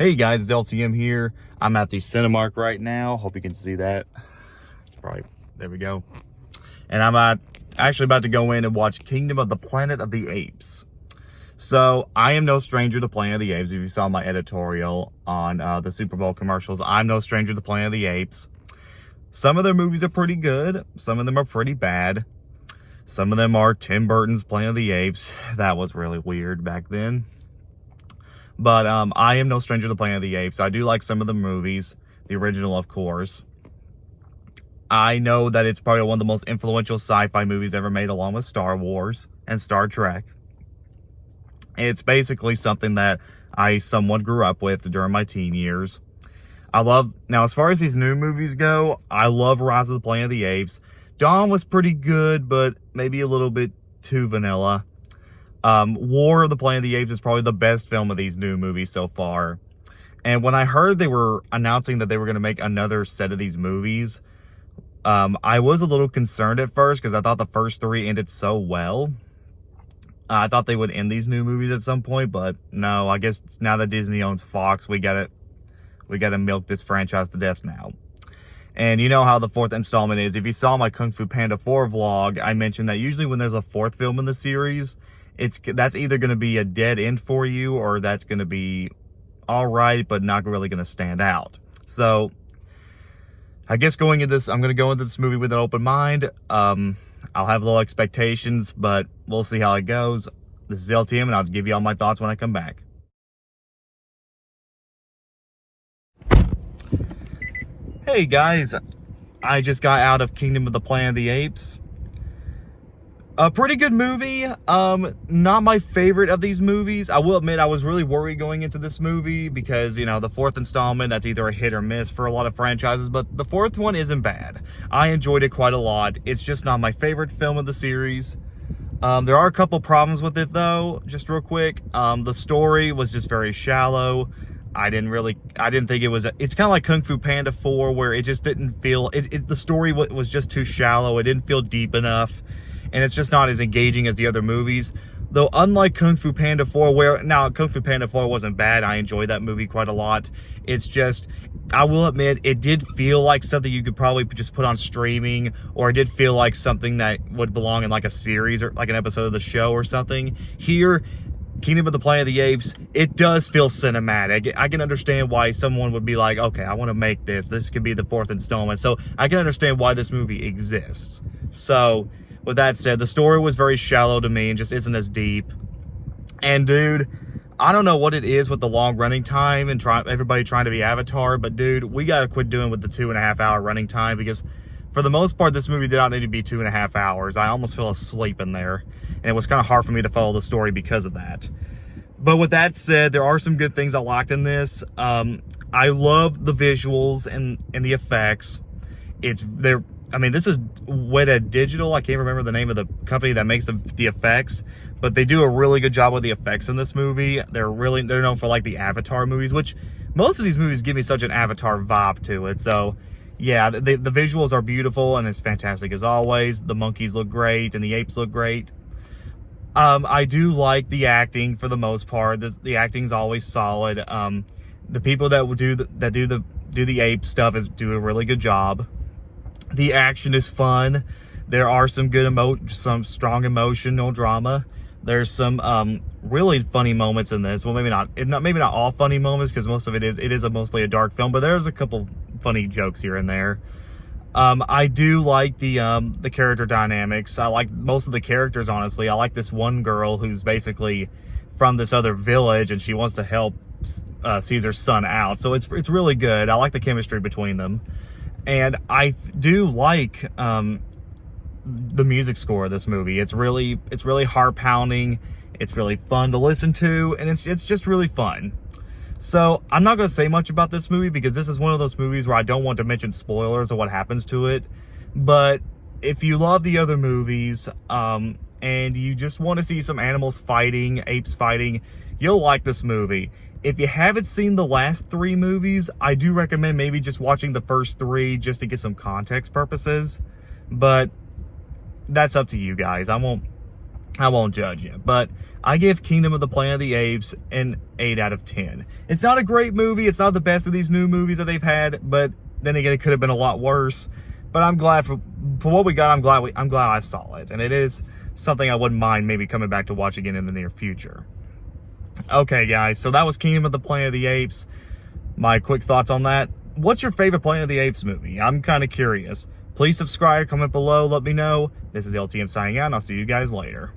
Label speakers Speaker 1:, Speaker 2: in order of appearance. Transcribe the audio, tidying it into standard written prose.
Speaker 1: Hey guys, it's LTM here. I'm at the Cinemark right now. Hope you can see that. It's probably, there we go. And I'm actually about to go in and watch Kingdom of the Planet of the Apes. So, I am no stranger to Planet of the Apes. If you saw my editorial on the Super Bowl commercials, I'm no stranger to Planet of the Apes. Some of their movies are pretty good. Some of them are pretty bad. Some of them are Tim Burton's Planet of the Apes. That was really weird back then. But I am no stranger to Planet of the Apes. I do like some of the movies. The original, of course. I know that it's probably one of the most influential sci-fi movies ever made, along with Star Wars and Star Trek. It's basically something that I somewhat grew up with during my teen years. Now as far as these new movies go, I love Rise of the Planet of the Apes. Dawn was pretty good, but maybe a little bit too vanilla. War of the Planet of the Apes is probably the best film of these new movies so far. And when I heard they were announcing that they were going to make another set of these movies, I was a little concerned at first because I thought the first three ended so well. I thought they would end these new movies at some point, but no, I guess now that Disney owns Fox, we gotta milk this franchise to death now. And you know how the fourth installment is. If you saw my Kung Fu Panda 4 vlog, I mentioned that usually when there's a fourth film in the series, that's either going to be a dead end for you, or that's going to be all right, but not really going to stand out. So, I guess I'm going to go into this movie with an open mind. I'll have low expectations, but we'll see how it goes. This is LTM, and I'll give you all my thoughts when I come back. Hey guys, I just got out of Kingdom of the Planet of the Apes. A pretty good movie. Not my favorite of these movies. I will admit I was really worried going into this movie because, you know, the fourth installment, that's either a hit or miss for a lot of franchises, but the fourth one isn't bad. I enjoyed it quite a lot. It's just not my favorite film of the series. There are a couple problems with it though, just real quick. The story was just very shallow. I didn't think it was, it's kind of like Kung Fu Panda 4 where it just didn't feel, the story was just too shallow. It didn't feel deep enough. And it's just not as engaging as the other movies. Though unlike Kung Fu Panda 4, now Kung Fu Panda 4 wasn't bad. I enjoyed that movie quite a lot. It's just, I will admit, it did feel like something you could probably just put on streaming, or it did feel like something that would belong in like a series or like an episode of the show or something. Here, Kingdom of the Planet of the Apes, it does feel cinematic. I can understand why someone would be like, okay, I want to make this. This could be the fourth installment. So I can understand why this movie exists. So, with that said, the story was very shallow to me and just isn't as deep. And dude, I don't know what it is with the long running time and everybody trying to be Avatar, but dude, we gotta quit doing with the 2.5 hour running time, because for the most part, this movie did not need to be 2.5 hours. I almost fell asleep in there, and it was kind of hard for me to follow the story because of that. But with that said, there are some good things I liked in this. I love the visuals and the effects. This is Weta Digital. I can't remember the name of the company that makes the effects, but they do a really good job with the effects in this movie. They're known for like the Avatar movies, which most of these movies give me such an Avatar vibe to it. So yeah, the visuals are beautiful and it's fantastic as always. The monkeys look great and the apes look great. I do like the acting for the most part. The acting's always solid. The people that do the ape stuff do a really good job. The action is fun. There are some some strong emotional drama. There's some really funny moments in this. Well, maybe not all funny moments, because most of it is mostly a dark film, but there's a couple funny jokes here and there. I do like the character dynamics. I like most of the characters, honestly. I like this one girl who's basically from this other village and she wants to help Caesar's son out. So it's really good. I like the chemistry between them. And I do like the music score of this movie. It's really heart pounding. It's really fun to listen to, and it's just really fun. So I'm not going to say much about this movie because this is one of those movies where I don't want to mention spoilers of what happens to it. But if you love the other movies and you just want to see some animals fighting, apes fighting, you'll like this movie. If you haven't seen the last three movies, I do recommend maybe just watching the first three just to get some context purposes. But that's up to you guys. I won't I won't judge you, but I give Kingdom of the Planet of the Apes an 8 out of 10. It's not a great movie. It's not the best of these new movies that they've had, but then again, it could have been a lot worse. But I'm glad for what we got. I'm glad I saw it, and it is something I wouldn't mind maybe coming back to watch again in the near future. Okay, guys, so that was Kingdom of the Planet of the Apes. My quick thoughts on that. What's your favorite Planet of the Apes movie? I'm kind of curious. Please subscribe, comment below, let me know. This is LTM signing out, and I'll see you guys later.